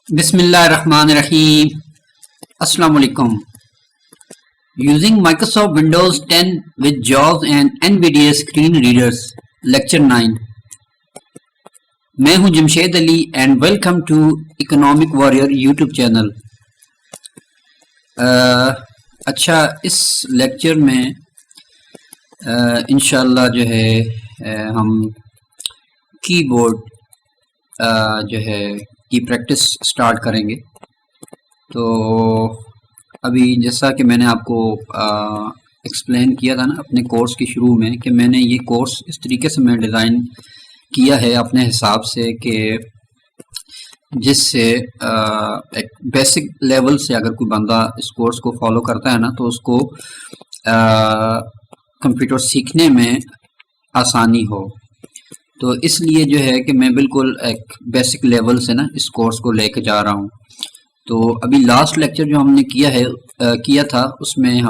बिस्मिल्लाहिर्रहमानिर्रहीम। अस्सलाम वालेकुम। Using Microsoft Windows 10 with JAWS and NVDA screen readers, lecture 9। मैं हूं Jamshed Ali and welcome to economic warrior YouTube channel. अच्छा, इस लेक्चर में इंशाल्लाह जो है हम कीबोर्ड जो है की प्रैक्टिस स्टार्ट करेंगे। तो अभी जैसा कि मैंने आपको एक्सप्लेन किया था ना अपने कोर्स के शुरू में कि मैंने ये कोर्स इस तरीके से मैं डिज़ाइन किया है अपने हिसाब से कि जिससे एक बेसिक लेवल से अगर कोई बंदा इस कोर्स को फॉलो करता है ना तो उसको कंप्यूटर सीखने में आसानी हो। तो इसलिए जो है कि मैं बिल्कुल एक बेसिक लेवल से ना इस कोर्स को लेके जा रहा हूँ। तो अभी लास्ट लेक्चर जो हमने किया था उसमें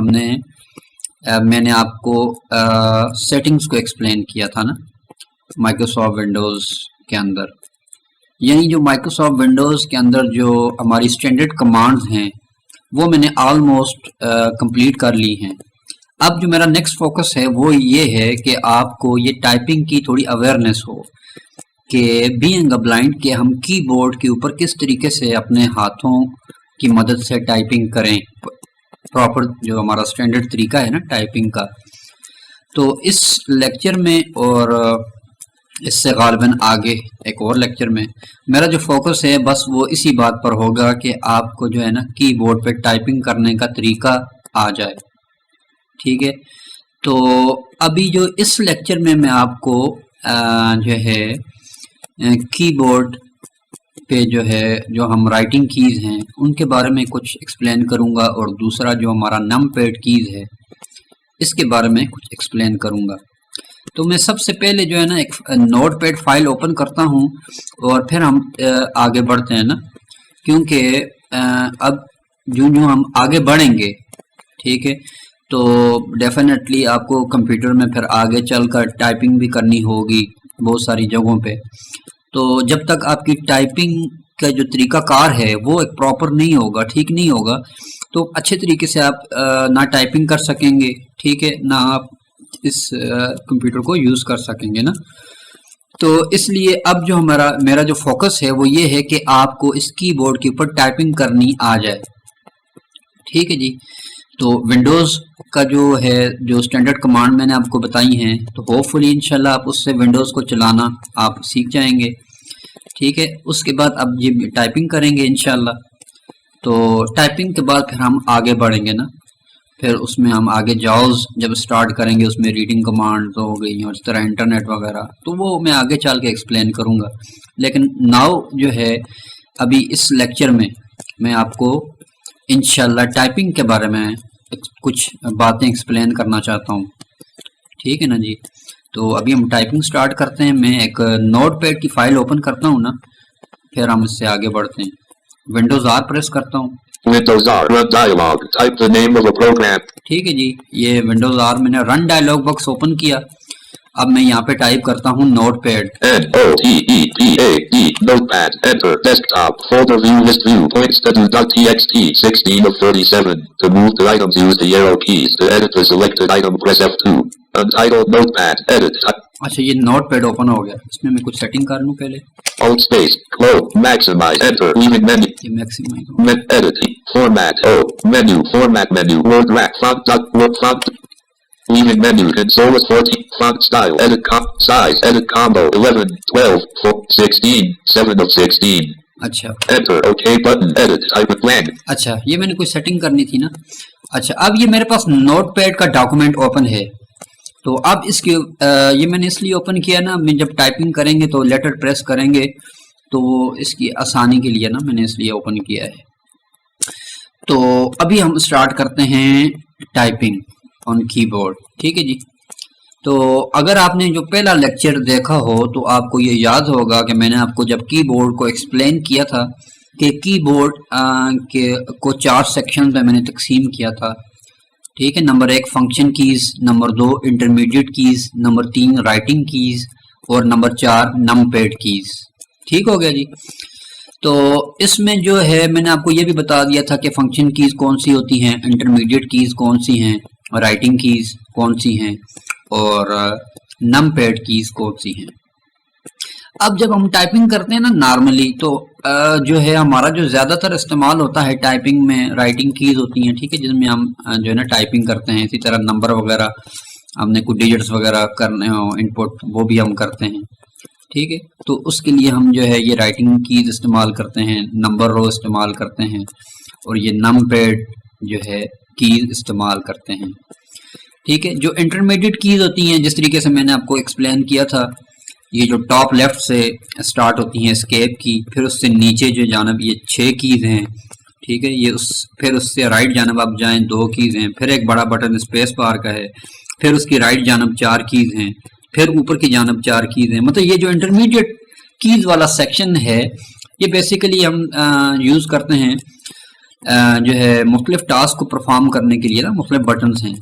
मैंने आपको सेटिंग्स को एक्सप्लेन किया था ना माइक्रोसॉफ्ट विंडोज़ के अंदर। यानी जो माइक्रोसॉफ्ट विंडोज़ के अंदर जो हमारी स्टैंडर्ड कमांड्स हैं वो मैंने ऑलमोस्ट कंप्लीट कर ली हैं। अब जो मेरा नेक्स्ट फोकस है वो ये है कि आपको ये टाइपिंग की थोड़ी अवेयरनेस हो कि बीइंग अ ब्लाइंड कि हम कीबोर्ड के ऊपर किस तरीके से अपने हाथों की मदद से टाइपिंग करें, प्रॉपर जो हमारा स्टैंडर्ड तरीका है ना टाइपिंग का। तो इस लेक्चर में और इससे गालिबन आगे एक और लेक्चर में मेरा जो फोकस है बस वो इसी बात पर होगा कि आपको जो है ना कीबोर्ड पे टाइपिंग करने का तरीका आ जाए। ठीक है, तो अभी जो इस लेक्चर में मैं आपको जो है कीबोर्ड पे जो है जो हम राइटिंग कीज़ हैं उनके बारे में कुछ एक्सप्लेन करूंगा और दूसरा जो हमारा नम पैड कीज़ है इसके बारे में कुछ एक्सप्लेन करूंगा। तो मैं सबसे पहले जो है ना एक नोट पैड फाइल ओपन करता हूं और फिर हम आगे बढ़ते हैं ना, क्योंकि अब जो हम आगे बढ़ेंगे ठीक है तो डेफिनेटली आपको कंप्यूटर में फिर आगे चलकर टाइपिंग भी करनी होगी बहुत सारी जगहों पे। तो जब तक आपकी टाइपिंग का जो तरीकाकार है वो एक प्रॉपर नहीं होगा, ठीक नहीं होगा, तो अच्छे तरीके से आप ना टाइपिंग कर सकेंगे, ठीक है, ना आप इस कंप्यूटर को यूज़ कर सकेंगे ना। तो इसलिए अब जो मेरा जो फोकस है वो ये है कि आपको इस कीबोर्ड के ऊपर टाइपिंग करनी आ जाए। ठीक है जी। तो विंडोज़ का जो है जो स्टैंडर्ड कमांड मैंने आपको बताई हैं तो होपफुली इंशाल्लाह आप उससे विंडोज़ को चलाना आप सीख जाएंगे। ठीक है, उसके बाद अब ये टाइपिंग करेंगे इंशाल्लाह। तो टाइपिंग के बाद फिर हम आगे बढ़ेंगे ना, फिर उसमें हम आगे जाओज जब स्टार्ट करेंगे उसमें रीडिंग कमांड तो हो गई और इस तरह इंटरनेट वगैरह, तो वो मैं आगे चल के एक्सप्लेन करूँगा। लेकिन नाउ जो है अभी इस लेक्चर में मैं आपको इंशाल्लाह टाइपिंग के बारे में कुछ बातें एक्सप्लेन करना चाहता हूँ। ठीक है ना जी। तो अभी हम टाइपिंग स्टार्ट करते हैं। मैं एक नोट पैड की फाइल ओपन करता हूँ ना, फिर हम इससे आगे बढ़ते हैं। विंडोज आर प्रेस करता हूँ। Windows R, run dialog, type the name of a program. ठीक है जी, ये विंडोज आर मैंने रन डायलॉग बॉक्स ओपन किया। अब मैं यहाँ पे टाइप करता हूँ note pad, NOTEPAD, notepad, enter, desktop, folder view, list view, points to do.txt, 16 of 37. To move the items, use the arrow keys. To edit the selected item, press F2. Untitled notepad, edit. अच्छा ये note pad open हो गया। इसमें मैं कुछ setting कर लूँ पहले। Alt space, close, maximize, enter, leaving menu. ये maximise Edit, format, menu, format menu, word rack, word font. Leaving menu, console is 14, font style, edit size, edit combo, 11, 12, 4, 16, 7 of 16. अच्छा Enter, OK button, edit, type a blank. अच्छा, ये मैंने कोई setting करनी थी ना। अच्छा, अब ये मेरे पास नोट पैड का डॉक्यूमेंट ओपन है। तो अब इसके ये मैंने इसलिए ओपन किया ना, मैं जब टाइपिंग करेंगे तो लेटर प्रेस करेंगे तो इसकी आसानी के लिए ना मैंने इसलिए ओपन किया है। तो अभी हम स्टार्ट करते हैं टाइपिंग ऑन कीबोर्ड। ठीक है जी। तो अगर आपने जो पहला लेक्चर देखा हो तो आपको ये याद होगा कि मैंने आपको जब कीबोर्ड को एक्सप्लेन किया था कि कीबोर्ड को 4 सेक्शन में मैंने तकसीम किया था। ठीक है, number 1 function keys, number 2 intermediate keys, number 3 writing keys और नंबर 4 नम पैड कीज़। ठीक हो गया जी। तो इसमें जो है मैंने आपको ये भी बता दिया था कि फंक्शन कीज कौन सी होती हैं, इंटरमीडिएट कीज कौन सी हैं, राइटिंग कीज कौन सी हैं और नमपैड कीज कौन सी हैं। अब जब हम टाइपिंग करते हैं ना नॉर्मली, तो जो है हमारा जो ज़्यादातर इस्तेमाल होता है टाइपिंग में राइटिंग कीज होती हैं, ठीक है, जिसमें हम जो है ना टाइपिंग करते हैं। इसी तरह नंबर वगैरह हमने कुछ डिजिट्स वगैरह करने हो इनपुट, वो भी हम करते हैं, ठीक है। तो उसके लिए हम जो है ये राइटिंग कीज इस्तेमाल करते हैं, नंबर रो इस्तेमाल करते हैं और ये नमपैड जो है कीज इस्तेमाल करते हैं, ठीक है। जो इंटरमीडिएट कीज होती हैं, जिस तरीके से मैंने आपको एक्सप्लेन किया था, ये जो टॉप लेफ्ट से स्टार्ट होती हैं एस्केप की, फिर उससे नीचे जो जानब ये 6 कीज हैं, ठीक है, ये फिर उससे राइट जानब आप जाएं 2 कीज हैं, फिर एक बड़ा बटन स्पेस बार का है, फिर उसकी राइट जानब 4 कीज हैं, फिर ऊपर की जानब 4 कीज हैं। मतलब ये जो इंटरमीडिएट कीज वाला सेक्शन है, ये बेसिकली हम यूज़ करते हैं जो है मुख्तलिफ टास्क को परफॉर्म करने के लिए ना, मुख्तलिफ बटन्स हैं,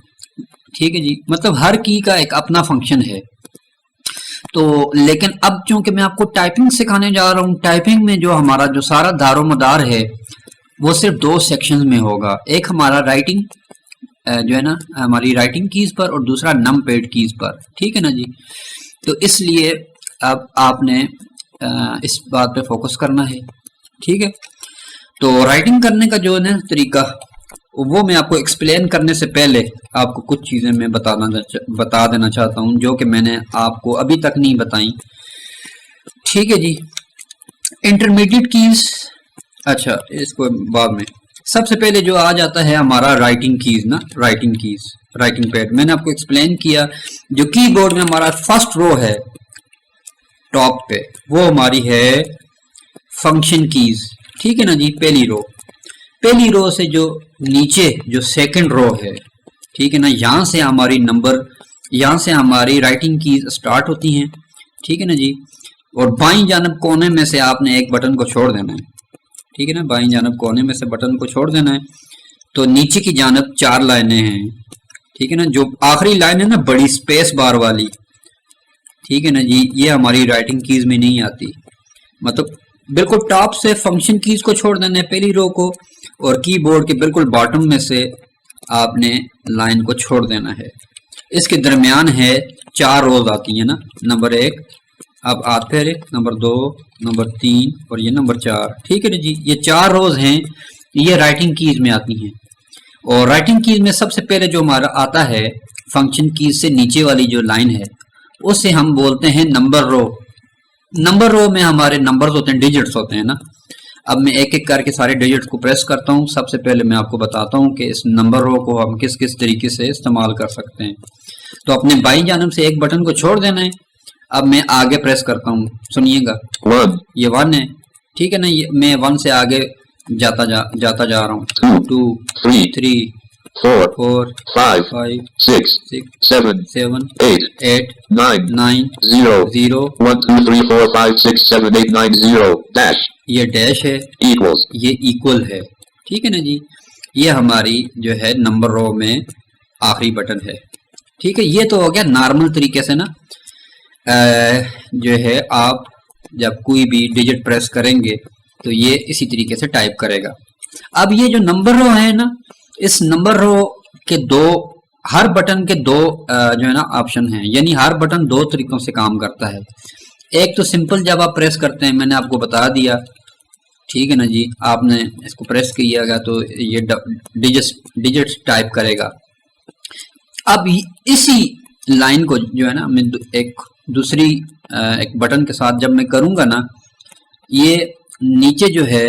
ठीक है जी। मतलब हर की का एक अपना फंक्शन है। तो लेकिन अब चूंकि मैं आपको टाइपिंग सिखाने जा रहा हूँ, टाइपिंग में जो हमारा जो सारा दारोमदार है वो सिर्फ 2 सेक्शंस में होगा। एक हमारा राइटिंग जो है ना हमारी राइटिंग कीज पर, और दूसरा नमपैड कीज पर, ठीक है ना जी। तो इसलिए अब आपने इस बात पे फोकस करना है, ठीक है। तो राइटिंग करने का जो है ना तरीका, वो मैं आपको एक्सप्लेन करने से पहले आपको कुछ चीज़ें मैं बता देना चाहता हूँ जो कि मैंने आपको अभी तक नहीं बताई, ठीक है जी। इंटरमीडिएट कीज, अच्छा इसको बाद में, सबसे पहले जो आ जाता है हमारा राइटिंग कीज ना, राइटिंग कीज, राइटिंग पैड। मैंने आपको एक्सप्लेन किया जो कीबोर्ड में हमारा फर्स्ट रो है टॉप पे, वो हमारी है फंक्शन कीज, ठीक है ना जी। पहली रो से जो नीचे जो सेकंड रो है, ठीक है ना, यहाँ से हमारी राइटिंग कीज स्टार्ट होती हैं, ठीक है ना जी। और बाईं जानब कोने में से आपने एक बटन को छोड़ देना है, ठीक है ना, बाईं जानब कोने में से बटन को छोड़ देना है। तो नीचे की जानब 4 लाइनें हैं, ठीक है ना। जो आखिरी लाइन है ना बड़ी स्पेस बार वाली, ठीक है ना जी, ये हमारी राइटिंग कीज में नहीं आती। मतलब बिल्कुल टॉप से फंक्शन कीज को छोड़ देना है पहली रो को, और कीबोर्ड के बिल्कुल बॉटम में से आपने लाइन को छोड़ देना है। इसके दरमियान है 4 रोज आती है ना, नंबर 1, अब हाथ फेरे, नंबर 2, नंबर 3 और ये नंबर 4, ठीक है ना जी। ये 4 रोज हैं, ये राइटिंग कीज में आती हैं। और राइटिंग कीज में सबसे पहले जो हमारा आता है फंक्शन कीज से नीचे वाली जो लाइन है, उसे हम बोलते हैं नंबर रो। नंबर रो में हमारे नंबर्स होते हैं, डिजिट्स होते हैं ना। अब मैं एक एक करके सारे डिजिट्स को प्रेस करता हूँ। सबसे पहले मैं आपको बताता हूँ कि इस नंबर रो को हम किस किस तरीके से इस्तेमाल कर सकते हैं। तो अपने बाईं जानब से एक बटन को छोड़ देना है। अब मैं आगे प्रेस करता हूँ, सुनिएगा, ये 1 है, ठीक है ना। ये मैं 1 से आगे जाता जा रहा हूँ, 2 3 4 5 6 7 8 9 0 1 2 3 4 5 6 7 8 9 0 डैश, ये डैश है, ये इक्वल है, ठीक है ना जी। ये हमारी जो है नंबर रो में आखिरी बटन है, ठीक है। ये तो हो गया नॉर्मल तरीके से ना, जो है आप जब कोई भी डिजिट प्रेस करेंगे तो ये इसी तरीके से टाइप करेगा। अब ये जो नंबर रो है ना, इस नंबर रो के हर बटन के 2 जो है ना ऑप्शन हैं, यानी हर बटन 2 तरीकों से काम करता है। एक तो सिंपल जब आप प्रेस करते हैं, मैंने आपको बता दिया, ठीक है ना जी। आपने इसको प्रेस किया तो ये डिजिट्स टाइप करेगा। अब इसी लाइन को जो है ना मैं एक दूसरी एक बटन के साथ जब मैं करूंगा ना, ये नीचे जो है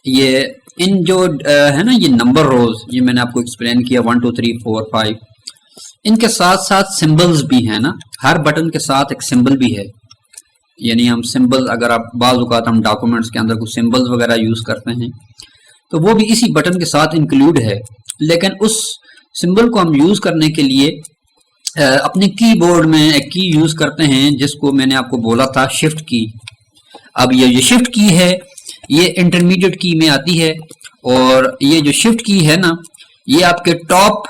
ये इन जो है ना ये नंबर रोज, ये मैंने आपको एक्सप्लेन किया 1 2 3 4 5, इनके साथ साथ सिंबल्स भी हैं ना। हर बटन के साथ एक सिंबल भी है, यानी हम सिंबल, अगर आप बाज़ औक़ात हम डॉक्यूमेंट्स के अंदर कुछ सिंबल्स वगैरह यूज़ करते हैं तो वो भी इसी बटन के साथ इंक्लूड है। लेकिन उस सिंबल को हम यूज़ करने के लिए अपने कीबोर्ड में एक की यूज़ करते हैं जिसको मैंने आपको बोला था शिफ्ट की। अब ये शिफ्ट की है, ये इंटरमीडिएट की में आती है, और ये जो शिफ्ट की है ना, ये आपके टॉप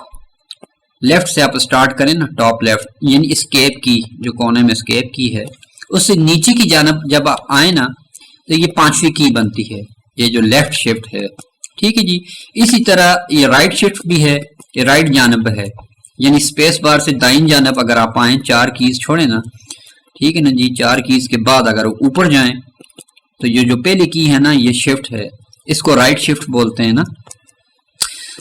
लेफ्ट से आप स्टार्ट करें ना, टॉप लेफ्ट, यानी एस्केप की जो कोने में एस्केप की है, उससे नीचे की जानब जब आप आए ना, तो ये पांचवी की बनती है, ये जो लेफ्ट शिफ्ट है। ठीक है जी। इसी तरह ये राइट शिफ्ट भी है, ये राइट जानब है, यानी स्पेस बार से दाईं जानब अगर आप आए, 4 कीज छोड़े ना, ठीक है ना जी, 4 कीज के बाद अगर ऊपर जाएं तो ये जो पहली की है ना, ये शिफ्ट है, इसको राइट शिफ्ट बोलते हैं ना।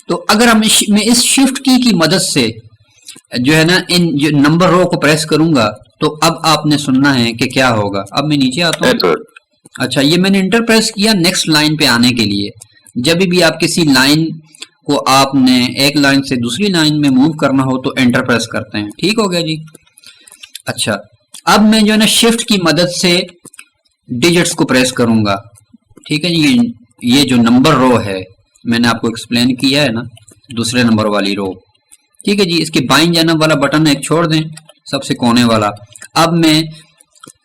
तो अगर मैं इस शिफ्ट की मदद से जो है ना इन जो नंबर रो को प्रेस करूंगा, तो अब आपने सुनना है कि क्या होगा। अब मैं नीचे आता हूँ। अच्छा, ये मैंने इंटर प्रेस किया नेक्स्ट लाइन पे आने के लिए। जब भी आप किसी लाइन को आपने एक लाइन से दूसरी लाइन में मूव करना हो तो एंटर प्रेस करते हैं। ठीक हो गया जी। अच्छा, अब मैं जो है ना शिफ्ट की मदद से डिजिट्स को प्रेस करूंगा। ठीक है जी। ये जो नंबर रो है मैंने आपको एक्सप्लेन किया है ना, दूसरे नंबर वाली रो। ठीक है जी। इसके बाईं जानब वाला बटन एक छोड़ दें, सबसे कोने वाला। अब मैं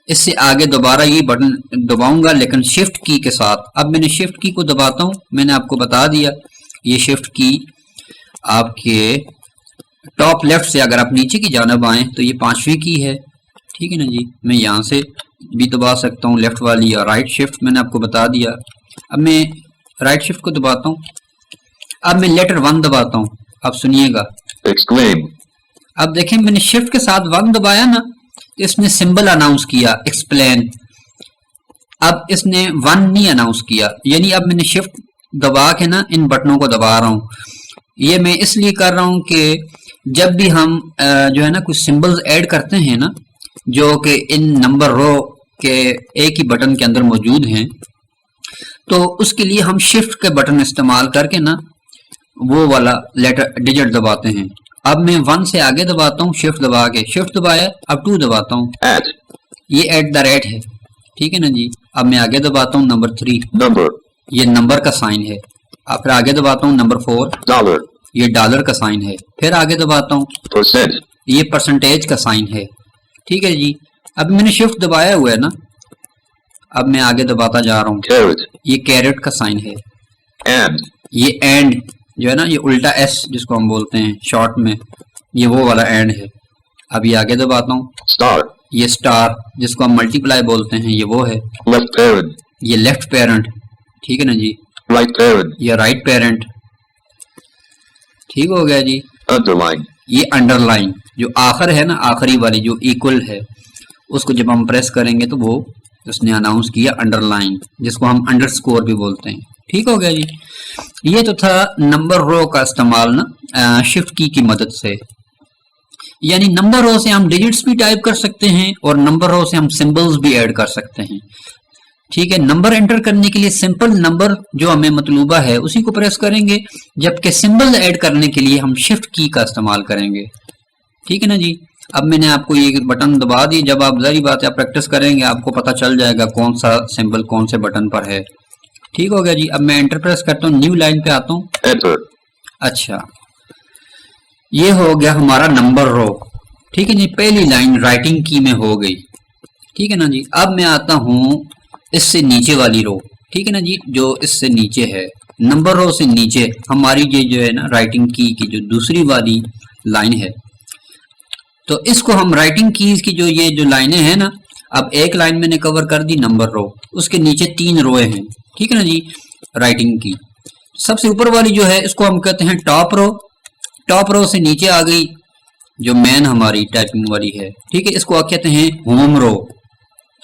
इससे आगे दोबारा ये बटन दबाऊंगा, लेकिन शिफ्ट की के साथ। अब मैंने शिफ्ट की को दबाता हूं, मैंने आपको बता दिया ये शिफ्ट की आपके टॉप लेफ्ट से अगर आप नीचे की जानब आए तो ये पांचवी की है। ठीक है ना जी। मैं यहाँ से भी दबा सकता हूँ लेफ्ट वाली, या राइट शिफ्ट मैंने आपको बता दिया। अब मैं राइट शिफ्ट को दबाता हूँ। अब मैं लेटर 1 दबाता हूँ। अब सुनिएगा। अब देखें, मैंने शिफ्ट के साथ 1 दबाया ना, इसने सिंबल अनाउंस किया, एक्सप्लेन। अब इसने 1 नहीं अनाउंस किया, यानी अब मैंने शिफ्ट दबा के ना इन बटनों को दबा रहा हूँ। ये मैं इसलिए कर रहा हूँ कि जब भी हम जो है ना कुछ सिंबल्स ऐड करते हैं ना, जो कि इन नंबर रो के एक ही बटन के अंदर मौजूद हैं, तो उसके लिए हम शिफ्ट के बटन इस्तेमाल करके ना वो वाला लेटर डिजिट दबाते हैं। अब मैं 1 से आगे दबाता हूँ, शिफ्ट दबा के, शिफ्ट दबाया, अब 2 दबाता हूँ, ये @ है। ठीक है ना जी। अब मैं आगे दबाता हूँ नंबर 3, ये नंबर का साइन है। अब फिर आगे दबाता हूँ नंबर 4, ये डॉलर का साइन है। फिर आगे दबाता हूँ, ये परसेंटेज का साइन है। ठीक है जी। अब मैंने शिफ्ट दबाया हुआ है ना, अब मैं आगे दबाता जा रहा हूँ, ये कैरेट का साइन है। ये एंड जो है ना, ये उल्टा एस जिसको हम बोलते हैं शॉर्ट में, ये वो वाला एंड है। अब ये आगे दबाता हूँ, ये स्टार जिसको हम मल्टीप्लाई बोलते हैं, ये वो है। ये लेफ्ट पेरेंट। ठीक है ना जी। ये राइट पेरेंट। ठीक हो गया जी। ये अंडरलाइन जो आखिर है ना, आखिरी वाली जो इक्वल है, उसको जब हम प्रेस करेंगे तो वो उसने अनाउंस किया अंडरलाइन, जिसको हम अंडरस्कोर भी बोलते हैं। ठीक हो गया जी। ये तो था नंबर रो का इस्तेमाल ना शिफ्ट की मदद से। यानी नंबर रो से हम डिजिट्स भी टाइप कर सकते हैं और नंबर रो से हम सिंबल्स भी ऐड कर सकते हैं। ठीक है। नंबर एंटर करने के लिए सिंपल नंबर जो हमें मतलूबा है उसी को प्रेस करेंगे, जबकि सिंबल ऐड करने के लिए हम शिफ्ट की का इस्तेमाल करेंगे। ठीक है ना जी। अब मैंने आपको ये बटन दबा दी, जब आप जारी बात है आप प्रैक्टिस करेंगे आपको पता चल जाएगा कौन सा सिंबल कौन से बटन पर है। ठीक हो गया जी। अब मैं एंटर प्रेस करता हूँ, न्यू लाइन पे आता हूँ। अच्छा, ये हो गया हमारा नंबर रो। ठीक है जी। पहली लाइन राइटिंग की में हो गई। ठीक है ना जी। अब मैं आता हूँ इससे नीचे वाली रो। ठीक है ना जी। जो इससे नीचे है, नंबर रो से नीचे हमारी ये जो है ना राइटिंग की जो दूसरी वाली लाइन है, तो इसको हम राइटिंग कीज की ये जो लाइनें हैं ना, अब एक लाइन मैंने कवर कर दी नंबर रो, उसके नीचे 3 रोए हैं। ठीक है ना जी। राइटिंग की सबसे ऊपर वाली जो है इसको हम कहते हैं टॉप रो। टॉप रो से नीचे आ गई जो मेन हमारी टाइपिंग वाली है। ठीक है। इसको कहते हैं होम रो,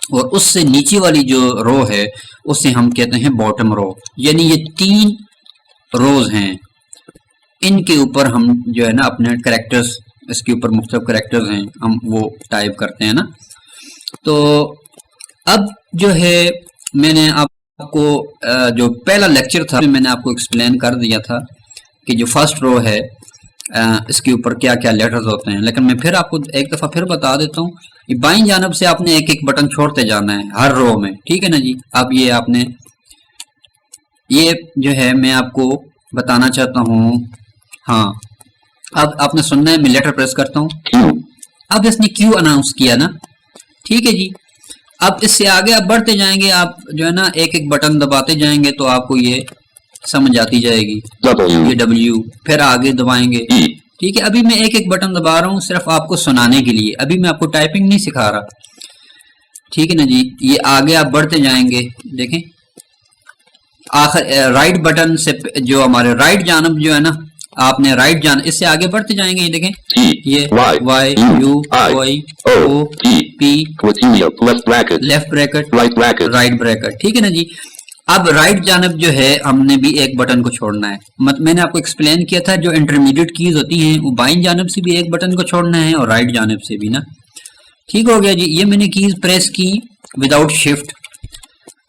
और उससे नीचे वाली जो रो है उसे हम कहते हैं बॉटम रो। यानी ये 3 रोज हैं, इनके ऊपर हम जो है ना अपने कैरेक्टर्स, इसके ऊपर मुख्तलिफ कैरेक्टर्स हैं, हम वो टाइप करते हैं ना। तो अब जो है मैंने आपको जो पहला लेक्चर था मैंने आपको एक्सप्लेन कर दिया था कि जो फर्स्ट रो है इसके ऊपर क्या क्या लेटर्स होते हैं, लेकिन मैं फिर आपको एक दफ़ा फिर बता देता हूँ। बाईं जानब से आपने एक एक बटन छोड़ते जाना है हर रो में। ठीक है ना जी। अब ये आपने ये जो है मैं आपको बताना चाहता हूँ। हाँ, अब आपने सुनना है, मैं लेटर प्रेस करता हूँ। अब इसने क्यू अनाउंस किया ना। ठीक है जी। अब इससे आगे आप बढ़ते जाएंगे, आप जो है ना एक एक बटन दबाते जाएंगे तो आपको ये समझ आती जाएगी। ये W, फिर आगे दबाएंगे। ठीक है। अभी मैं एक एक बटन दबा रहा हूँ सिर्फ आपको सुनाने के लिए, अभी मैं आपको टाइपिंग नहीं सिखा रहा। ठीक है ना जी। ये आगे आप बढ़ते जाएंगे, देखें आखिर राइट बटन से जो हमारे राइट जानब जो है ना, आपने राइट जान इससे आगे बढ़ते जाएंगे, ये देखें ये Y U I O P left bracket right bracket, ठीक है ना जी। अब राइट जानब जो है हमने भी एक बटन को छोड़ना है। मैंने आपको एक्सप्लेन किया था जो इंटरमीडिएट कीज होती हैं वो बाईं जानब से भी एक बटन को छोड़ना है और राइट जानब से भी ना। ठीक हो गया जी। ये मैंने कीज प्रेस की विदाउट शिफ्ट।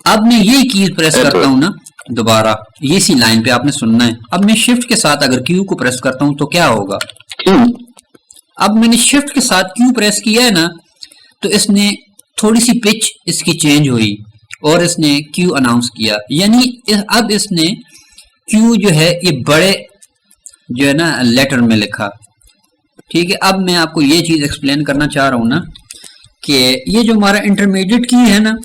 अब मैं ये कीज प्रेस करता हूं ना दोबारा, ये सी लाइन पे आपने सुनना है। अब मैं शिफ्ट के साथ अगर क्यू को प्रेस करता हूं तो क्या होगा? अब मैंने शिफ्ट के साथ क्यू प्रेस किया है ना, तो इसने थोड़ी सी पिच इसकी चेंज हुई और इसने क्यू अनाउंस किया, यानी अब इसने क्यू जो है ये बड़े जो है ना लेटर में लिखा। ठीक है, अब मैं आपको ये चीज एक्सप्लेन करना चाह रहा हूं ना कि ये जो हमारा इंटरमीडिएट की है ना,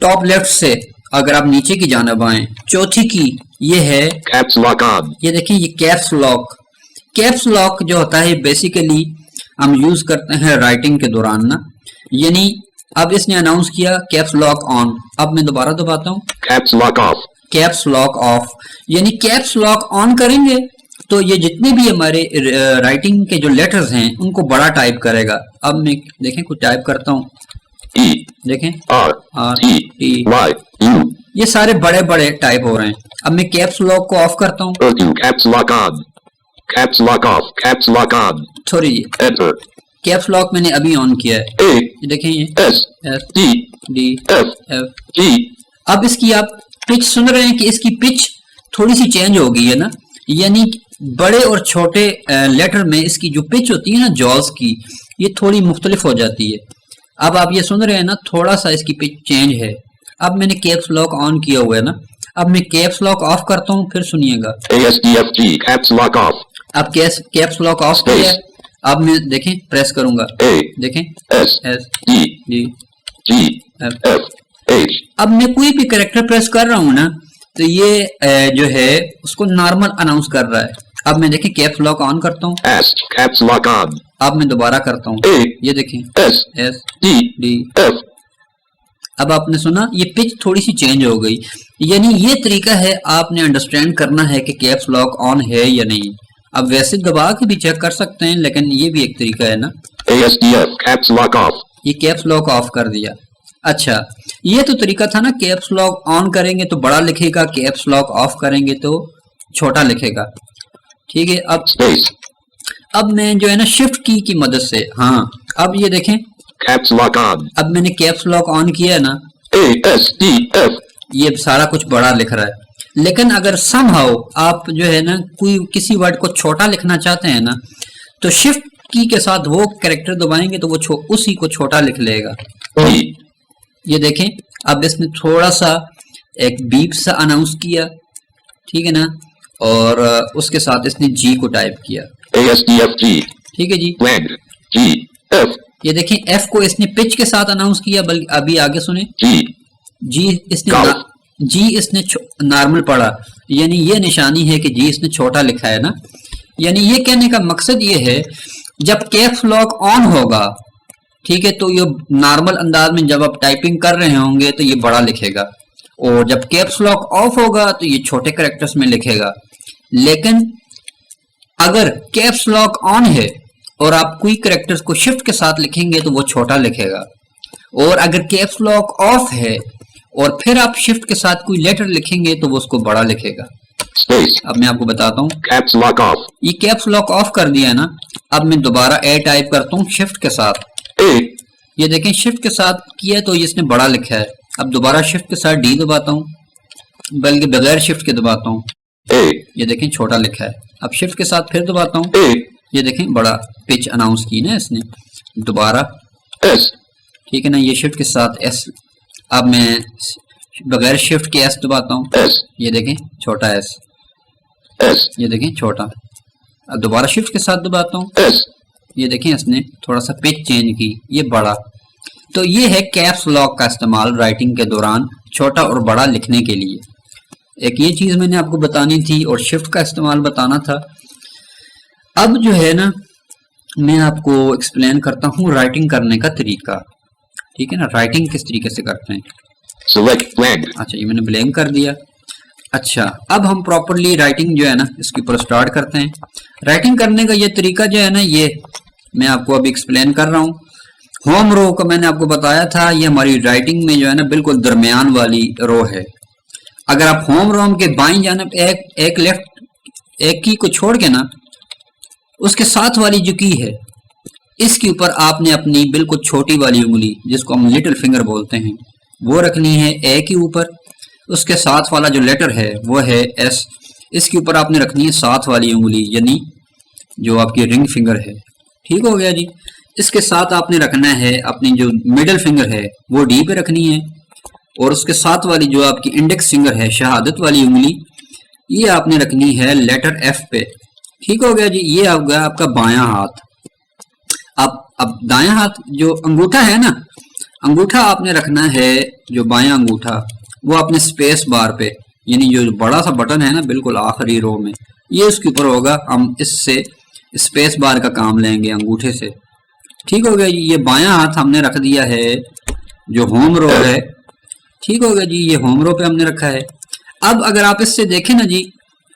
टॉप लेफ्ट से अगर आप नीचे की जानब आए, चौथी की ये है कैप्स लॉक ऑन। ये देखिए ये कैप्स लॉक। कैप्स लॉक जो होता है बेसिकली हम यूज करते हैं राइटिंग के दौरान ना, यानी अब इसने अनाउंस किया कैप्स लॉक ऑन। अब मैं दोबारा दबाता हूँ caps lock off. Caps lock of, यानी कैप्स लॉक ऑन करेंगे तो ये जितने भी हमारे राइटिंग के जो लेटर्स हैं उनको बड़ा टाइप करेगा। अब मैं देखें कुछ टाइप करता हूँ, देखें आर टी वाई यू, ये सारे बड़े बड़े टाइप हो रहे हैं। अब मैं कैप्स लॉक को ऑफ करता हूँ, caps lock on, caps lock off, caps lock on, sorry enter. Caps lock मैंने अभी ऑन किया है, ए ये देखें ये s s d d f f. जी। अब इसकी आप पिच सुन रहे हैं कि इसकी पिच थोड़ी सी चेंज हो गई है ना, यानी बड़े और छोटे लेटर में इसकी जो पिच होती है ना जॉल्स की, ये थोड़ी मुख्तलिफ हो जाती है। अब आप ये सुन रहे हैं ना, थोड़ा सा इसकी पिच चेंज है। अब मैंने कैप्स लॉक ऑन किया हुआ है ना, अब मैं कैप्स लॉक ऑफ करता हूँ, फिर सुनिएगा ASDFG कैप्स लॉक ऑफ। अब कैप्स लॉक ऑफ किया है। अब मैं देखें प्रेस करूंगा, देखें S s d D G F. F H. अब मैं कोई भी कैरेक्टर प्रेस कर रहा हूं ना, तो ये जो है उसको नॉर्मल अनाउंस कर रहा है। अब मैं देखें कैप्स लॉक ऑन करता हूँ, एस कैप्स लॉक ऑन। अब मैं दोबारा करता हूँ, ये देखें S s d d. F. अब आपने सुना ये पिच थोड़ी सी चेंज हो गई, यानी ये तरीका है आपने अंडरस्टैंड करना है कि कैप्स लॉक ऑन है या नहीं। अब वैसे दबा के भी चेक कर सकते हैं, लेकिन ये भी एक तरीका है ना। ASDF caps lock of. ये कैप्स लॉक ऑफ कर दिया। अच्छा, ये तो तरीका था ना, कैप्स लॉक ऑन करेंगे तो बड़ा लिखेगा, कैप्स लॉक ऑफ करेंगे तो छोटा लिखेगा। ठीक है, अब मैं जो है ना शिफ्ट की मदद से, हाँ अब ये देखें कैप्स लॉक ऑन। अब मैंने कैप्स लॉक ऑन किया है ना, ASDF। ये सारा कुछ बड़ा लिख रहा है। लेकिन अगर समहाउ आप जो है ना कोई किसी वर्ड को छोटा लिखना चाहते हैं ना, तो शिफ्ट की के साथ वो कैरेक्टर दबाएंगे तो वो उसी को छोटा लिख लेगा। ये देखें अब इसने थोड़ा सा एक बीप सा अनाउंस किया, ठीक है ना, और उसके साथ इसने जी को टाइप किया, ASDFG। ठीक है जी। जी एफ। ये देखें एफ को इसने पिच के साथ अनाउंस किया, बल्कि अभी आगे सुने जी इसने नॉर्मल पढ़ा, यानी ये निशानी है कि जी इसने छोटा लिखा है ना। यानी ये कहने का मकसद ये है जब कैप्स लॉक ऑन होगा, ठीक है, तो ये नॉर्मल अंदाज में जब आप टाइपिंग कर रहे होंगे तो ये बड़ा लिखेगा, और जब कैप्स लॉक ऑफ होगा तो ये छोटे कैरेक्टर्स में लिखेगा। लेकिन अगर कैप्स लॉक ऑन है और आप कोई कैरेक्टर्स को शिफ्ट के साथ लिखेंगे तो वो छोटा लिखेगा, और अगर कैप्स लॉक ऑफ है और फिर आप शिफ्ट के साथ कोई लेटर लिखेंगे तो वो उसको बड़ा लिखेगा। अब मैं आपको बताता हूँ, कैप्स लॉक ऑफ। ये कैप्स लॉक ऑफ कर दिया है ना। अब मैं दोबारा ए टाइप करता हूँ शिफ्ट के साथ, ये देखें शिफ्ट के साथ किया तो इसने बड़ा लिखा है। अब दोबारा शिफ्ट के साथ डी दबाता हूँ, बल्कि बगैर शिफ्ट के दबाता हूँ, ये देखें छोटा लिखा है। अब शिफ्ट के साथ फिर दबाता हूँ, ये देखें बड़ा पिच अनाउंस की ना इसने। दोबारा एस, ठीक है ना, ये शिफ्ट के साथ एस। अब मैं बगैर शिफ्ट के एस दबाता हूँ, ये देखें छोटा एस, ये देखें छोटा। अब दोबारा शिफ्ट के साथ दबाता हूँ, ये देखें इसने थोड़ा सा पिच चेंज की, ये बड़ा। तो ये है कैप्स लॉक का इस्तेमाल राइटिंग के दौरान छोटा और बड़ा लिखने के लिए। एक ये चीज मैंने आपको बतानी थी और शिफ्ट का इस्तेमाल बताना था। अब जो है ना मैं आपको एक्सप्लेन करता हूँ राइटिंग करने का तरीका, ठीक है ना। राइटिंग किस तरीके से करते हैं, Select blank. अच्छा ये मैंने ब्लैंक कर दिया। अच्छा अब हम प्रॉपरली राइटिंग जो है ना इसके ऊपर स्टार्ट करते हैं। राइटिंग करने का ये तरीका जो है ना ये मैं आपको अभी एक्सप्लेन कर रहा हूँ। होम रो का मैंने आपको बताया था, ये हमारी राइटिंग में जो है ना बिल्कुल दरमियान वाली रो है। अगर आप होम रो के बाईं जानब एक लेफ्ट एक की को छोड़ के ना उसके साथ वाली जो की है इसके ऊपर आपने अपनी बिल्कुल छोटी वाली उंगली जिसको हम लिटिल फिंगर बोलते हैं वो रखनी है ए के ऊपर। उसके साथ वाला जो लेटर है वो है एस, इसके ऊपर आपने रखनी है साथ वाली उंगली यानी जो आपकी रिंग फिंगर है। ठीक हो गया जी। इसके साथ आपने रखना है अपनी जो मिडिल फिंगर है वो डी पे रखनी है और उसके साथ वाली जो आपकी इंडेक्स फिंगर है शहादत वाली उंगली ये आपने रखनी है लेटर एफ पे। ठीक हो गया जी। ये हो गया आपका बायां हाथ। अब दायां हाथ जो अंगूठा है ना, अंगूठा आपने रखना है जो बायां अंगूठा वो अपने स्पेस बार पे यानी जो बड़ा सा बटन है ना बिल्कुल आखिरी रो में ये उसके ऊपर होगा। हम इससे स्पेस बार का काम लेंगे अंगूठे से। ठीक हो गया जी। ये बायां हाथ हमने रख दिया है जो होम रो है। ठीक हो गया जी। ये होम रो पे हमने रखा है। अब अगर आप इससे देखें ना जी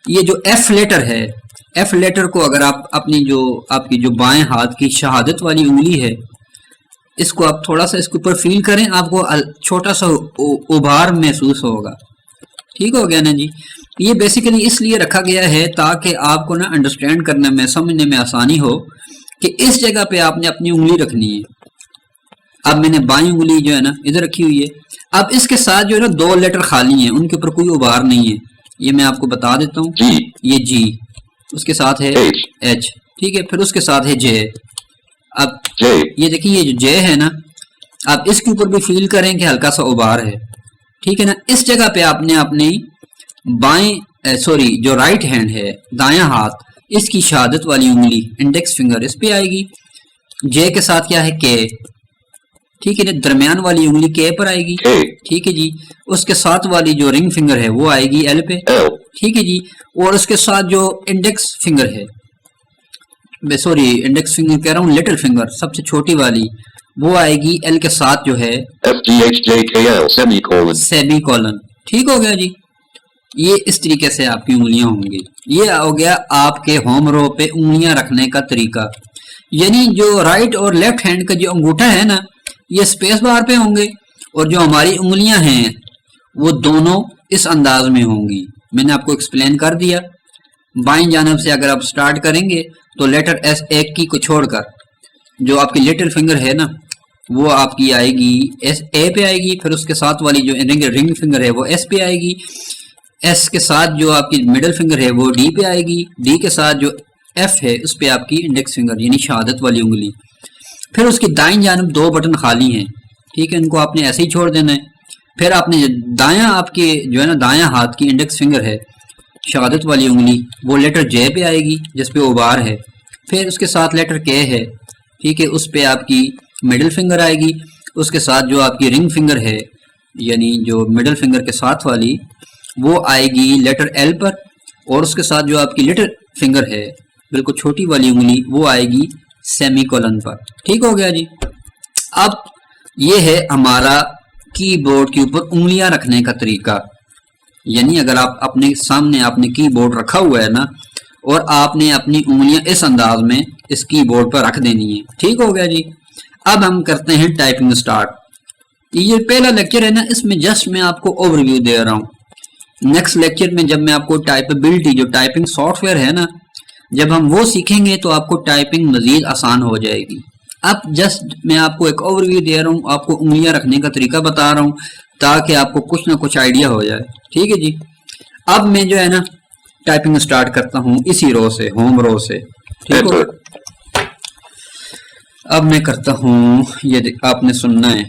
ये जो एफ लेटर है, एफ लेटर को अगर आप अपनी जो आपकी जो बाएं हाथ की शहादत वाली उंगली है इसको आप थोड़ा सा इसके ऊपर फील करें आपको छोटा सा उभार महसूस होगा। ठीक हो गया ना जी। ये बेसिकली इसलिए रखा गया है ताकि आपको ना अंडरस्टैंड करने में समझने में आसानी हो कि इस जगह पे आपने अपनी उंगली रखनी है। अब मैंने बाईं उंगली जो है ना इधर रखी हुई है। अब इसके साथ जो है ना दो लेटर खाली हैं उनके ऊपर कोई उभार नहीं है। ये मैं आपको बता देता हूँ। ये जी, उसके साथ है एच, ठीक है, फिर उसके साथ है जे। अब ये देखिए ये जो जे है ना आप इसके ऊपर भी फील करें कि हल्का सा उभार है। ठीक है ना। इस जगह पे आपने अपनी बाएं जो राइट हैंड है दायां हाथ इसकी शहादत वाली उंगली इंडेक्स फिंगर इस पे आएगी। जे के साथ क्या है के, ठीक है ना, दरमियान वाली उंगली के पर आएगी। ठीक है जी। उसके साथ वाली जो रिंग फिंगर है वो आएगी एल पे। ठीक है जी। और उसके साथ जो इंडेक्स फिंगर है इंडेक्स फिंगर कह रहा हूँ लिटिल फिंगर सबसे छोटी वाली वो आएगी एल के साथ जो है FGHJKL सेमीकोलन। ठीक हो गया जी। ये इस तरीके से आपकी उंगलियां होंगी। ये हो गया आपके होम रो पे उंगलियां रखने का तरीका। यानी जो राइट और लेफ्ट हैंड का जो अंगूठा है ना ये स्पेस बार पे होंगे और जो हमारी उंगलियां हैं वो दोनों इस अंदाज में होंगी। मैंने आपको एक्सप्लेन कर दिया। बाईं जानब से अगर आप स्टार्ट करेंगे तो लेटर एस एक की को छोड़कर जो आपकी लिटिल फिंगर है ना वो आपकी आएगी एस ए पे आएगी। फिर उसके साथ वाली जो रिंग फिंगर है वो एस पे आएगी। एस के साथ जो आपकी मिडिल फिंगर है वो डी पे आएगी। डी के साथ जो एफ है उस पे आपकी इंडेक्स फिंगर यानी शहादत वाली उंगली। फिर उसकी दाईं जानब दो बटन खाली हैं। ठीक है, इनको आपने ऐसे ही छोड़ देना है। फिर आपने दायां आपके जो है ना दायां हाथ की इंडेक्स फिंगर है शहादत वाली उंगली वो लेटर जे पे आएगी जिसपे उभार है। फिर उसके साथ लेटर के है। ठीक है, उस पे आपकी मिडिल फिंगर आएगी। उसके साथ जो आपकी रिंग फिंगर है यानी जो मिडिल फिंगर के साथ वाली वो आएगी लेटर एल पर। और उसके साथ जो आपकी लिटिल फिंगर है बिल्कुल छोटी वाली उंगली वो आएगी सेमीकोलन पर। ठीक हो गया जी। अब ये है हमारा कीबोर्ड के ऊपर उंगलियां रखने का तरीका। यानी अगर आप अपने सामने आपने कीबोर्ड रखा हुआ है ना और आपने अपनी उंगलियां इस अंदाज में इस कीबोर्ड पर रख देनी है। ठीक हो गया जी। अब हम करते हैं टाइपिंग स्टार्ट। ये पहला लेक्चर है ना इसमें जस्ट मैं आपको ओवरव्यू दे रहा हूँ। नेक्स्ट लेक्चर में जब मैं आपको टाइपेबिलिटी जो टाइपिंग सॉफ्टवेयर है ना जब हम वो सीखेंगे तो आपको टाइपिंग मजीद आसान हो जाएगी। अब जस्ट मैं आपको एक ओवरव्यू दे रहा हूँ, आपको उंगलियां रखने का तरीका बता रहा हूँ ताकि आपको कुछ ना कुछ आइडिया हो जाए। ठीक है जी। अब मैं जो है ना टाइपिंग स्टार्ट करता हूँ इसी रो से, होम रो से। ठीक हो। अब मैं करता हूँ ये आपने सुनना है।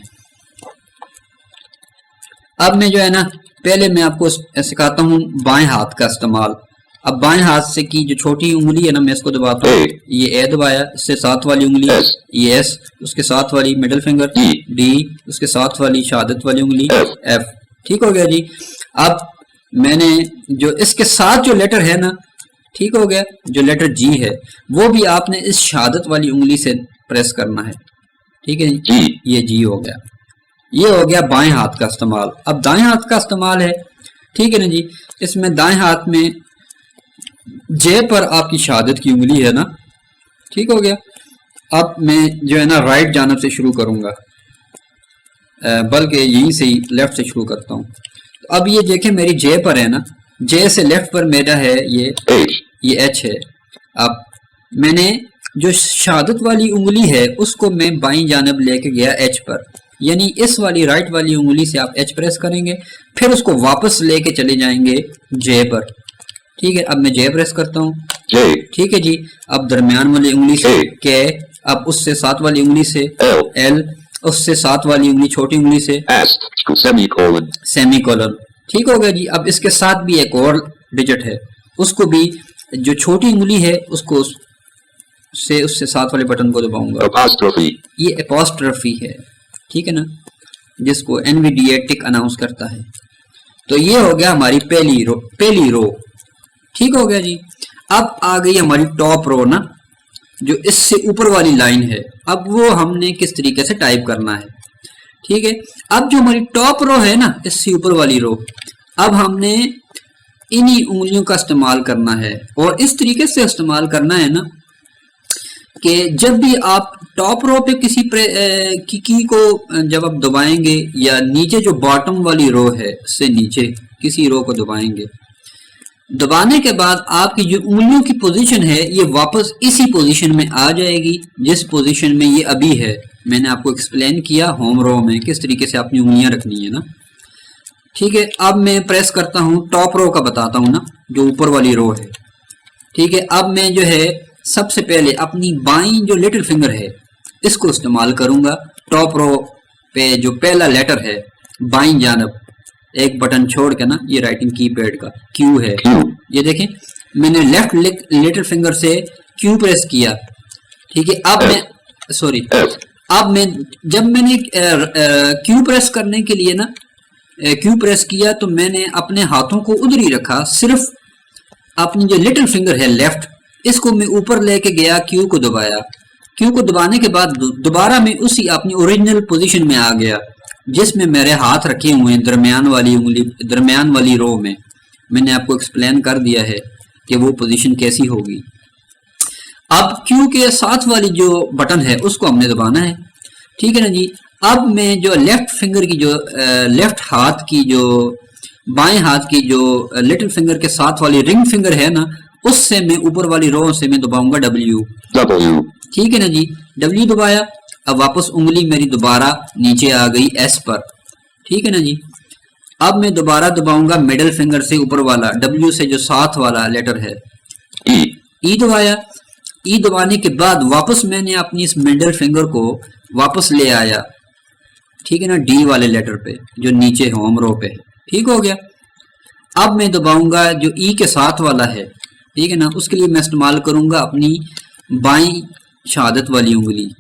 अब मैं जो है ना पहले मैं आपको सिखाता हूँ बाएं हाथ का इस्तेमाल। अब बाएं हाथ से की जो छोटी उंगली है ना मैं इसको दबाता हूँ। ये ए दबाया, इससे साथ वाली उंगली ये एस, उसके साथ वाली मिडिल फिंगर डी, उसके साथ वाली शहादत वाली उंगली एफ। ठीक हो गया जी। अब मैंने जो इसके साथ जो लेटर है ना, ठीक हो गया, जो लेटर जी है वो भी आपने इस शहादत वाली उंगली से प्रेस करना है। ठीक है जी। ये जी हो गया। ये हो गया बाएं हाथ का इस्तेमाल। अब दाएं हाथ का इस्तेमाल है, ठीक है ना जी। इसमें दाएं हाथ में जे पर आपकी शहादत की उंगली है ना, ठीक हो गया। अब मैं जो है ना राइट जानब से शुरू करूंगा, बल्कि यहीं से ही लेफ्ट से शुरू करता हूँ। तो अब ये देखें मेरी जे पर है ना, जे से लेफ्ट पर मेरा है ये एच है। अब मैंने जो शहादत वाली उंगली है उसको मैं बाईं जानब लेके गया एच पर, यानी इस वाली राइट वाली उंगली से आप एच प्रेस करेंगे, फिर उसको वापस लेके चले जाएंगे जे पर, ठीक है। अब मैं जे प्रेस करता हूँ, ठीक है जी। अब दरमियान वाली उंगली से के, अब उससे साथ वाली उंगली से एल, उससे साथ वाली उंगली छोटी उंगली से सेमीकोलन, ठीक हो गया जी। अब इसके साथ भी एक और डिजिट है, उसको भी जो छोटी उंगली है उसको से उससे साथ वाले बटन को दबाऊंगा, ये एपोस्ट्रोफी है, ठीक है ना, जिसको एनवीडीए टिक अनाउंस करता है। तो ये हो गया हमारी पहली रो, ठीक हो गया जी। अब आ गई हमारी टॉप रो ना, जो इससे ऊपर वाली लाइन है। अब वो हमने किस तरीके से टाइप करना है, ठीक है। अब जो हमारी टॉप रो है ना, इससे ऊपर वाली रो, अब हमने इन्हीं उंगलियों का इस्तेमाल करना है, और इस तरीके से इस्तेमाल करना है ना कि जब भी आप टॉप रो पे किसी की को जब आप दबाएंगे, या नीचे जो बॉटम वाली रो है उससे नीचे किसी रो को दबाएंगे, दबाने के बाद आपकी जो उंगलियों की पोजीशन है ये वापस इसी पोजीशन में आ जाएगी जिस पोजीशन में ये अभी है। मैंने आपको एक्सप्लेन किया होम रो में किस तरीके से अपनी उंगलियां रखनी है ना, ठीक है। अब मैं प्रेस करता हूँ, टॉप रो का बताता हूँ ना, जो ऊपर वाली रो है, ठीक है। अब मैं जो है सबसे पहले अपनी बाईं जो लिटिल फिंगर है इसको इस्तेमाल करूंगा। टॉप रो पे जो पहला लेटर है बाईं जानब एक बटन छोड़ के ना, ये राइटिंग कीपैड का क्यू है, ये देखें मैंने लेफ्ट लिटिल फिंगर से क्यू प्रेस किया, ठीक है। अब मैं अब मैं जब मैंने क्यू प्रेस करने के लिए ना क्यू प्रेस किया, तो मैंने अपने हाथों को उधर ही रखा, सिर्फ अपनी जो लिटिल फिंगर है लेफ्ट, इसको मैं ऊपर लेके गया, क्यू को दबाया। क्यू को दबाने के बाद दोबारा मैं उसी अपनी ओरिजिनल पोजीशन में आ गया जिसमें मेरे हाथ रखे हुए हैं दरमियान वाली उंगली, दरमियान वाली रो में। मैंने आपको एक्सप्लेन कर दिया है कि वो पोजीशन कैसी होगी। अब क्यू के साथ वाली जो बटन है उसको हमने दबाना है, ठीक है ना जी। अब मैं जो लेफ्ट फिंगर की जो लेफ्ट हाथ की जो बाएं हाथ की जो लिटिल फिंगर के साथ वाली रिंग फिंगर है ना, उससे मैं ऊपर वाली रो से मैं दबाऊंगा डब्ल्यू, ठीक है ना जी। डब्ल्यू दबाया, अब वापस उंगली मेरी दोबारा नीचे आ गई एस पर, ठीक है ना जी। अब मैं दोबारा दबाऊंगा मिडिल फिंगर से ऊपर वाला डब्ल्यू से जो साथ वाला लेटर है ई दबाया। ई दबाने के बाद वापस मैंने अपनी इस मिडिल फिंगर को वापस ले आया, ठीक है ना, डी वाले लेटर पे जो नीचे होम रो पे है, ठीक हो गया। अब मैं दबाऊंगा जो ई के साथ वाला है, ठीक है ना, उसके लिए मैं इस्तेमाल करूंगा अपनी बाईं शहादत वाली उंगली,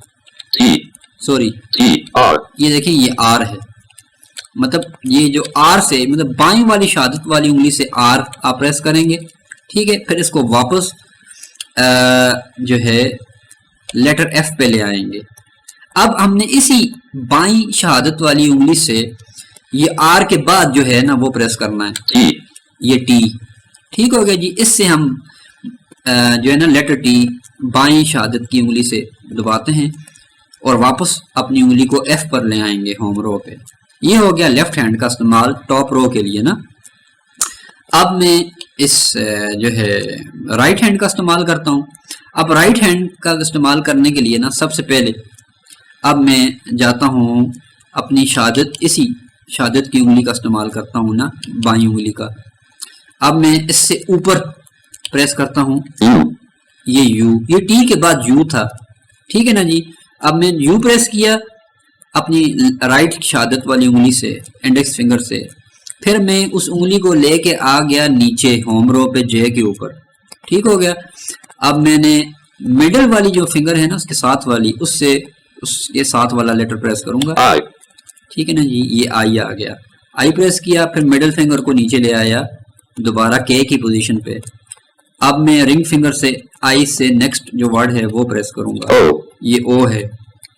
ये देखें ये आर है, मतलब ये जो आर से मतलब बाईं वाली शहादत वाली उंगली से आर आप प्रेस करेंगे, ठीक है। फिर इसको वापस जो है लेटर एफ पे ले आएंगे। अब हमने इसी बाईं शहादत वाली उंगली से ये आर के बाद जो है ना वो प्रेस करना है, ये टी, ठीक हो गया जी। इससे हम जो है ना लेटर टी बाईं शहादत की उंगली से दबाते हैं और वापस अपनी उंगली को एफ पर ले आएंगे होम रो पे। ये हो गया लेफ्ट हैंड का इस्तेमाल टॉप रो के लिए ना। अब मैं इस जो है राइट हैंड का इस्तेमाल करता हूँ। अब राइट हैंड का इस्तेमाल करने के लिए ना सबसे पहले अब मैं जाता हूँ अपनी शहादत, इसी शहादत की उंगली का इस्तेमाल करता हूँ ना, बाईं उंगली का। अब मैं इससे ऊपर प्रेस करता हूँ, ये यू, ये टी के बाद यू था, ठीक है ना जी। अब मैं यू प्रेस किया अपनी राइट शहादत वाली उंगली से, इंडेक्स फिंगर से, फिर मैं उस उंगली को लेके आ गया नीचे होम रो पे जे के ऊपर, ठीक हो गया। अब मैंने मिडिल वाली जो फिंगर है ना उसके साथ वाली, उससे उसके साथ वाला लेटर प्रेस करूंगा, ठीक है ना जी। ये आई आ गया, आई प्रेस किया, फिर मिडिल फिंगर को नीचे ले आया दोबारा के की पोजीशन पे। अब मैं रिंग फिंगर से आई से नेक्स्ट जो वर्ड है वो प्रेस करूंगा, ये ओ है,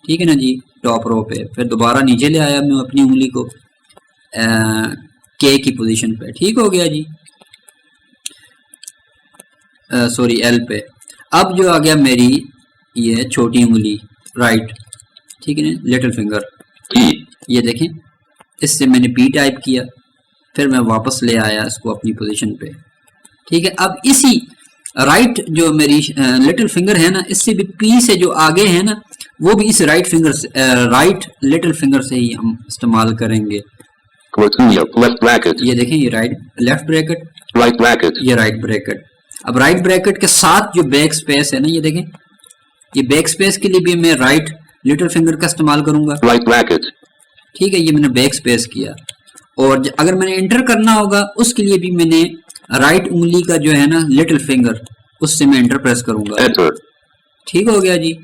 ठीक है ना जी, टॉप रो पे। फिर दोबारा नीचे ले आया मैं अपनी उंगली को के की पोजीशन पे, ठीक हो गया जी, सॉरी एल पे। अब जो आ गया मेरी ये छोटी उंगली राइट, ठीक है ना, लिटिल फिंगर, ये देखें, इससे मैंने पी टाइप किया, फिर मैं वापस ले आया इसको अपनी पोजीशन पे, ठीक है। अब इसी राइट जो मेरी लिटिल फिंगर है ना, इससे भी पी से जो आगे है ना, वो भी इस राइट फिंगर से राइट लिटिल फिंगर से ही हम इस्तेमाल करेंगे। ये देखें, ये राइट लेफ्ट ब्रैकेट, ये राइट ब्रैकेट। अब राइट ब्रैकेट के साथ जो बैक स्पेस है ना, ये देखें, ये बैक स्पेस के लिए भी मैं राइट लिटिल फिंगर का इस्तेमाल करूंगा, ठीक है। ये मैंने बैक स्पेस किया, और अगर मैंने एंटर करना होगा उसके लिए भी मैंने राइट उंगली का जो है ना लिटिल फिंगर, उससे मैं एंटर प्रेस करूंगा, ठीक हो गया जी।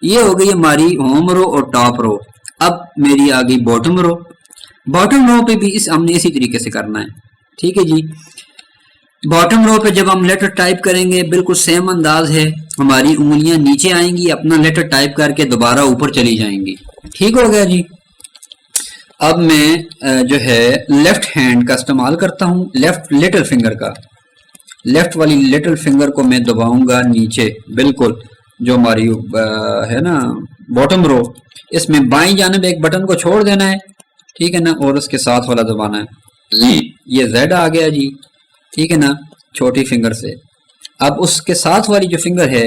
ये हो गई हमारी होम रो और टॉप रो। अब मेरी आ गई बॉटम रो। बॉटम रो पे भी हमने इसी तरीके से करना है, ठीक है जी। बॉटम रो पे जब हम लेटर टाइप करेंगे बिल्कुल सेम अंदाज है, हमारी उंगलियां नीचे आएंगी, अपना लेटर टाइप करके दोबारा ऊपर चली जाएंगी, ठीक हो गया जी। अब मैं जो है लेफ्ट हैंड का इस्तेमाल करता हूँ, लेफ्ट लिटिल फिंगर का, लेफ्ट वाली लिटिल फिंगर को मैं दबाऊंगा नीचे, बिल्कुल जो हमारी है ना बॉटम रो, इसमें बाईं जानिब एक बटन को छोड़ देना है, ठीक है ना, और उसके साथ वाला दबाना है, ये Z आ गया जी, ठीक है ना, छोटी फिंगर से। अब उसके साथ वाली जो फिंगर है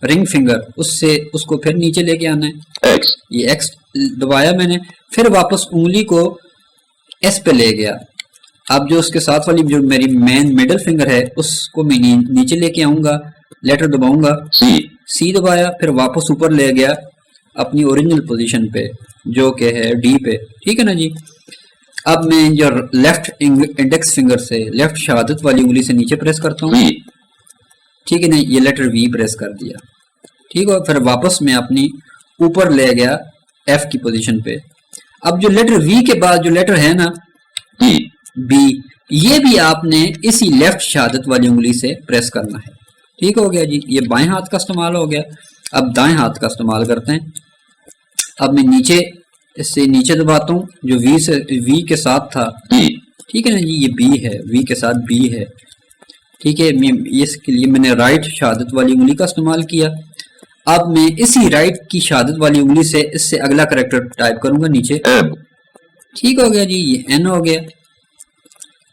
रिंग फिंगर, उससे उसको फिर नीचे लेके आना है, ये X दबाया मैंने, फिर वापस उंगली को S पे ले गया। अब जो उसके साथ वाली जो मेरी मेन मिडिल फिंगर है उसको मैं नीचे लेके आऊंगा, लेटर दबाऊंगा, C दबाया, फिर वापस ऊपर ले गया अपनी ओरिजिनल पोजीशन पे जो कि है D पे, ठीक है ना जी। अब मैं जो लेफ्ट इंडेक्स फिंगर से लेफ्ट शहादत वाली उंगली से नीचे प्रेस करता हूँ, ठीक है ना, ये लेटर V प्रेस कर दिया, ठीक है। फिर वापस मैं अपनी ऊपर ले गया F की पोजीशन पे। अब जो लेटर V के बाद जो लेटर है ना B, ये भी आपने इसी लेफ्ट शहादत वाली उंगली से प्रेस करना है, ठीक हो गया जी। ये बाएं हाथ का इस्तेमाल हो गया। अब दाएं हाथ का इस्तेमाल करते हैं। अब मैं नीचे इससे नीचे दबाता हूँ, जो V के साथ था, ठीक है ना जी, ये B है, V के साथ B है, ठीक है। इसके लिए मैंने राइट शहादत वाली उंगली का इस्तेमाल किया। अब मैं इसी राइट की शहादत वाली उंगली से इससे अगला कैरेक्टर टाइप करूंगा नीचे, ठीक हो गया जी, ये N हो गया।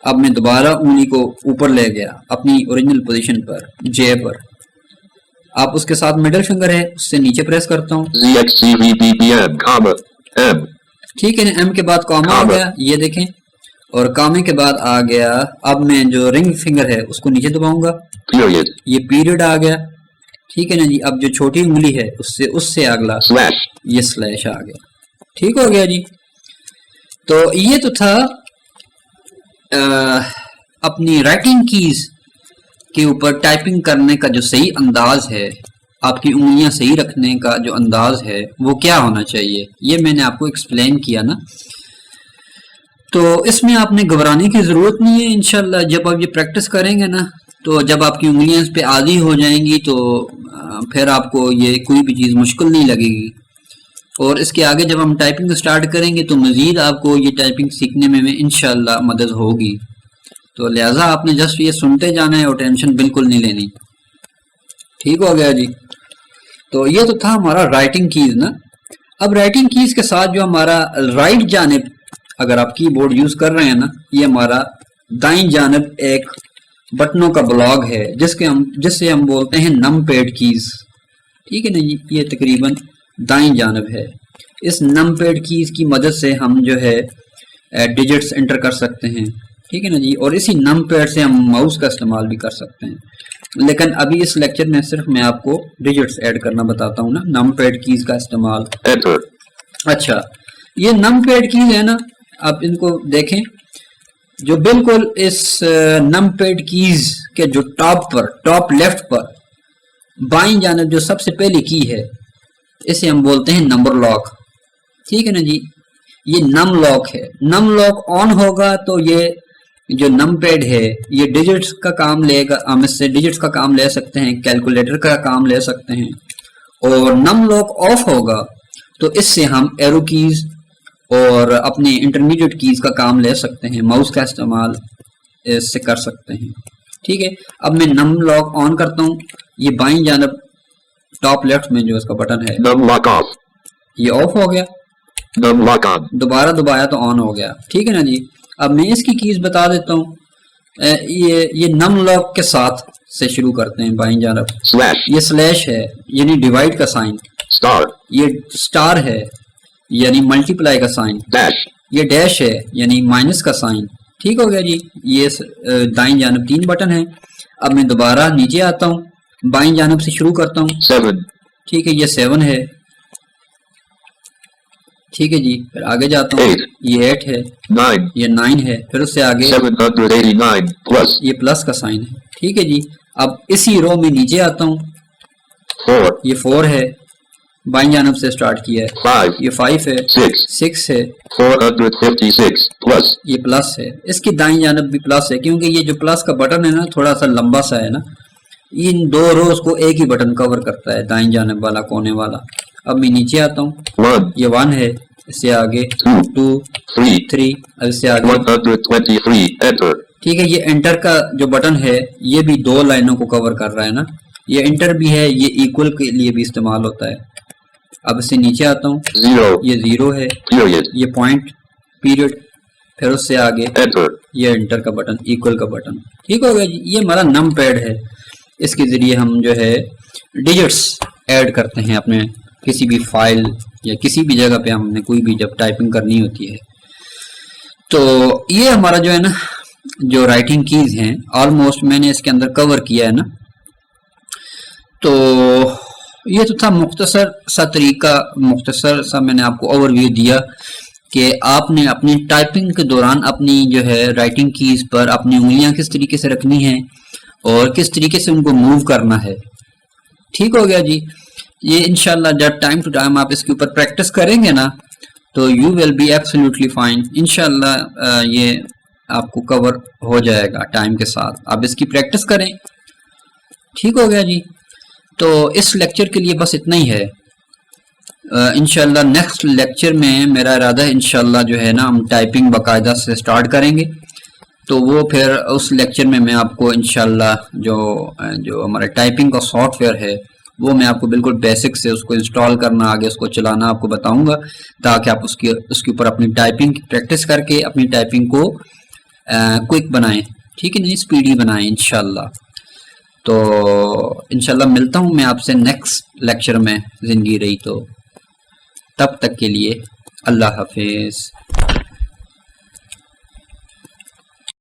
अब मैं दोबारा उंगली को ऊपर ले गया अपनी ओरिजिनल पोजीशन पर J पर। आप उसके साथ मिडिल फिंगर है, उससे नीचे प्रेस करता हूँ, ठीक है ना। M के बाद कॉमा आ गया, ये देखें, और कामे के बाद आ गया। अब मैं जो रिंग फिंगर है उसको नीचे दबाऊंगा, ये पीरियड आ गया, ठीक है ना जी। अब जो छोटी उंगली है उससे अगला ये स्लैश आ गया, ठीक हो गया जी। तो ये तो था अपनी राइटिंग कीज के ऊपर टाइपिंग करने का जो सही अंदाज है, आपकी उंगलियां सही रखने का जो अंदाज है वो क्या होना चाहिए, ये मैंने आपको एक्सप्लेन किया ना। तो इसमें आपने घबराने की ज़रूरत नहीं है। इंशाल्लाह जब आप ये प्रैक्टिस करेंगे ना, तो जब आपकी उंगलियां इस पे आदी हो जाएंगी तो फिर आपको ये कोई भी चीज़ मुश्किल नहीं लगेगी। और इसके आगे जब हम टाइपिंग स्टार्ट करेंगे तो मज़ीद आपको ये टाइपिंग सीखने में इंशाल्लाह मदद होगी। तो लिहाजा आपने जस्ट ये सुनते जाना है और टेंशन बिल्कुल नहीं लेनी, ठीक हो गया जी। तो ये तो था हमारा राइटिंग कीज ना। अब राइटिंग कीज के साथ जो हमारा राइट जानिब, अगर आप कीबोर्ड यूज कर रहे हैं ना, ये हमारा दाईं जानिब एक बटनों का ब्लॉक है जिससे हम बोलते हैं नम पैड कीज, ठीक है ना जी। ये तकरीबन दाईं जानिब है। इस नम पैड कीज की मदद से हम जो है डिजिट्स एंटर कर सकते हैं, ठीक है ना जी। और इसी नम पैड से हम माउस का इस्तेमाल भी कर सकते हैं, लेकिन अभी इस लेक्चर में सिर्फ मैं आपको डिजिट्स ऐड करना बताता हूँ ना, नम पैड कीज का इस्तेमाल। अच्छा, ये नम पैड कीज है ना, आप इनको देखें, जो बिल्कुल इस नम पैड कीज के जो टॉप लेफ्ट पर बाईं जानिब जो सबसे पहली की है, इसे हम बोलते हैं नंबर लॉक, ठीक है ना जी। ये नम लॉक है। नम लॉक ऑन होगा तो ये जो नम पैड है ये डिजिट्स का काम लेगा, हम इससे डिजिट्स का काम ले सकते हैं, कैलकुलेटर का काम ले सकते हैं। और नम लॉक ऑफ होगा तो इससे हम एरो कीज और अपने इंटरमीडिएट कीज का काम ले सकते हैं, माउस का इस्तेमाल इससे कर सकते हैं। ठीक है, अब मैं नम लॉक ऑन करता हूँ। ये बाईं जानब टॉप लेफ्ट में जो इसका बटन है Num lock off. ये ऑफ हो गया, Num lock on. दोबारा दबाया तो ऑन हो गया। ठीक है ना जी। अब मैं इसकी कीज बता देता हूँ। ये नम लॉक के साथ से शुरू करते हैं। बाईं जानब Slash. ये स्लैश है यानी डिवाइड का साइन, Star. ये स्टार है यानी मल्टीप्लाई का साइन, Dash. ये डैश है यानी माइनस का साइन। ठीक हो गया जी। ये दाईं जानब 3 बटन है। अब मैं दोबारा नीचे आता हूँ, बाईं जानब से शुरू करता हूँ। 7. ठीक है, ये 7 है। ठीक है जी, फिर आगे जाता हूँ, 8. ये 8 है, 9. ये 9 है, फिर उससे आगे 789 plus. ये प्लस का साइन है। ठीक है जी। अब इसी रो में नीचे आता हूँ, 4. ये 4 है, बाईं जानब से स्टार्ट किया है। 5. ये 5 है, 6. 6 है, 456 plus. ये प्लस है। इसकी दाईं जानब भी प्लस है क्योंकि ये जो प्लस का बटन है ना थोड़ा सा लंबा सा है ना, इन 2 रोज को एक ही बटन कवर करता है, दाईं जानब वाला कोने वाला। अब मैं नीचे आता हूँ, 1. ये 1 है, इससे आगे 2 3. 3, अब इससे आगे 123. Enter. ठीक है। ये एंटर का जो बटन है ये भी 2 लाइनों को कवर कर रहा है ना, ये एंटर भी है, ये इक्वल के लिए भी इस्तेमाल होता है। अब इससे नीचे आता हूँ, 0. ये 0 है, Period. ये पॉइंट पीरियड, फिर उससे आगे Enter. ये एंटर का बटन, इक्वल का बटन। ठीक हो गया जी। ये हमारा नम पैड है, इसके जरिए हम जो है डिजिट्स ऐड करते हैं अपने किसी भी फाइल या किसी भी जगह पे हमने कोई भी जब टाइपिंग करनी होती है। तो ये हमारा जो है ना जो राइटिंग कीज हैं ऑलमोस्ट मैंने इसके अंदर कवर किया है ना। तो ये तो था मुख्तसर सा तरीका, मुख्तसर सा मैंने आपको ओवरव्यू दिया कि आपने अपनी टाइपिंग के दौरान अपनी जो है राइटिंग कीज पर अपनी उंगलियां किस तरीके से रखनी है और किस तरीके से उनको मूव करना है। ठीक हो गया जी। ये इंशाल्लाह जब टाइम टू टाइम आप इसके ऊपर प्रैक्टिस करेंगे ना तो you will be absolutely fine. इंशाल्लाह ये आपको कवर हो जाएगा टाइम के साथ, आप इसकी प्रैक्टिस करें। ठीक हो गया जी। तो इस लेक्चर के लिए बस इतना ही है। इंशाल्लाह नेक्स्ट लेक्चर में मेरा इरादा है इंशाल्लाह जो है ना हम टाइपिंग बाकायदा से स्टार्ट करेंगे। तो वो फिर उस लेक्चर में मैं आपको इंशाल्लाह जो हमारा टाइपिंग का सॉफ्टवेयर है वो मैं आपको बिल्कुल बेसिक से उसको इंस्टॉल करना, आगे उसको चलाना आपको बताऊंगा, ताकि आप उसके ऊपर अपनी टाइपिंग प्रैक्टिस करके अपनी टाइपिंग को क्विक बनाएं। ठीक है, नहीं स्पीडी बनाएं इंशाल्लाह। तो इंशाल्लाह मिलता हूं मैं आपसे नेक्स्ट लेक्चर में, जिंदगी रही तो। तब तक के लिए अल्लाह हाफिज।